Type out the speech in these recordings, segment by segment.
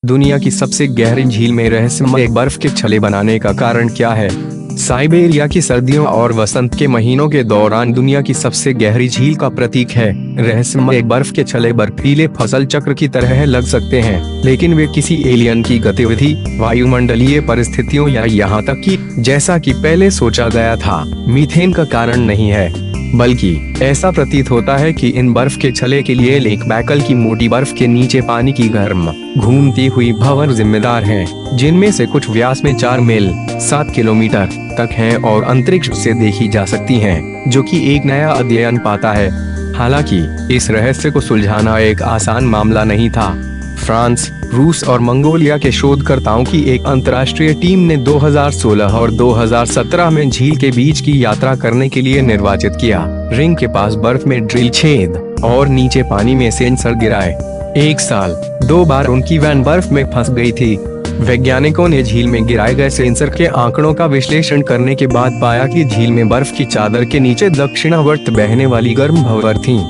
दुनिया की सबसे गहरी झील में रहस्यमय बर्फ के छल्ले बनाने का कारण क्या है? साइबेरिया की सर्दियों और वसंत के महीनों के दौरान दुनिया की सबसे गहरी झील का प्रतीक है। रहस्यमय बर्फ के छल्ले बर्फीले फसल चक्र की तरह लग सकते हैं, लेकिन वे किसी एलियन की गतिविधि, वायुमंडलीय परिस्थितियों या यहाँ तक कि जैसा कि पहले सोचा गया था, मीथेन का कारण नहीं है। बल्कि ऐसा प्रतीत होता है कि इन बर्फ के छल्ले के लिए लेक बैकल की मोटी बर्फ के नीचे पानी की गर्म घूमती हुई भंवर जिम्मेदार हैं, जिनमें से कुछ व्यास में 4 मील 7 किलोमीटर तक हैं और अंतरिक्ष से देखी जा सकती हैं, जो कि एक नया अध्ययन पाता है। हालांकि इस रहस्य को सुलझाना एक आसान मामला नहीं था। फ्रांस, रूस और मंगोलिया के शोधकर्ताओं की एक अंतर्राष्ट्रीय टीम ने 2016 और 2017 में झील के बीच की यात्रा करने के लिए निर्वाचित किया। रिंग के पास बर्फ में ड्रिल छेद और नीचे पानी में सेंसर गिराए। 1 साल 2 बार उनकी वैन बर्फ में फंस गई थी। वैज्ञानिकों ने झील में गिराए गए सेंसर के आंकड़ों का विश्लेषण करने के बाद पाया कि झील में बर्फ की चादर के नीचे दक्षिणावर्त बहने वाली गर्म भंवर थीं।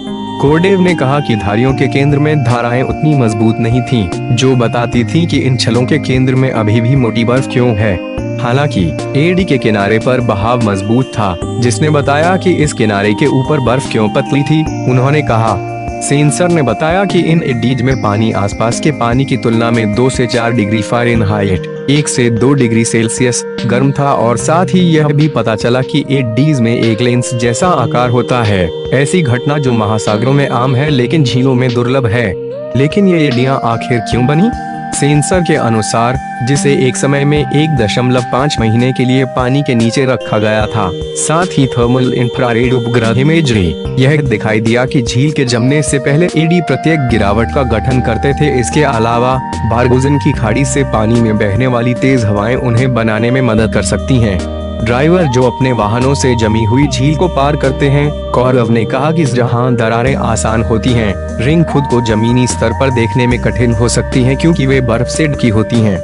कोर्डेव ने कहा कि धारियों के केंद्र में धाराएं उतनी मजबूत नहीं थीं, जो बताती थीं कि इन छलों के केंद्र में अभी भी मोटी बर्फ क्यों है। हालांकि एडी के किनारे पर बहाव मजबूत था, जिसने बताया कि इस किनारे के ऊपर बर्फ क्यों पतली थी। उन्होंने कहा, सेंसर ने बताया कि इन एडीज में पानी आसपास के पानी की तुलना में 2 से 4 डिग्री फ़ारेनहाइट 1 से 2 डिग्री सेल्सियस गर्म था, और साथ ही यह भी पता चला कि एडीज में एक लेंस जैसा आकार होता है। ऐसी घटना जो महासागरों में आम है लेकिन झीलों में दुर्लभ है। लेकिन ये एडियां आखिर क्यों बनी? सेंसर के अनुसार, जिसे एक समय में 1.5 महीने के लिए पानी के नीचे रखा गया था, साथ ही थर्मल इंफ्रारेड उपग्रह इमेजरी, यह दिखाई दिया कि झील के जमने से पहले एडी प्रत्येक गिरावट का गठन करते थे। इसके अलावा बारगुजन की खाड़ी से पानी में बहने वाली तेज हवाएं उन्हें बनाने में मदद कर सकती हैं। ड्राइवर जो अपने वाहनों से जमी हुई झील को पार करते हैं, कौरव ने कहा कि जहां दरारें आसान होती हैं, रिंग खुद को जमीनी स्तर पर देखने में कठिन हो सकती हैं क्योंकि वे बर्फ से ढकी होती हैं।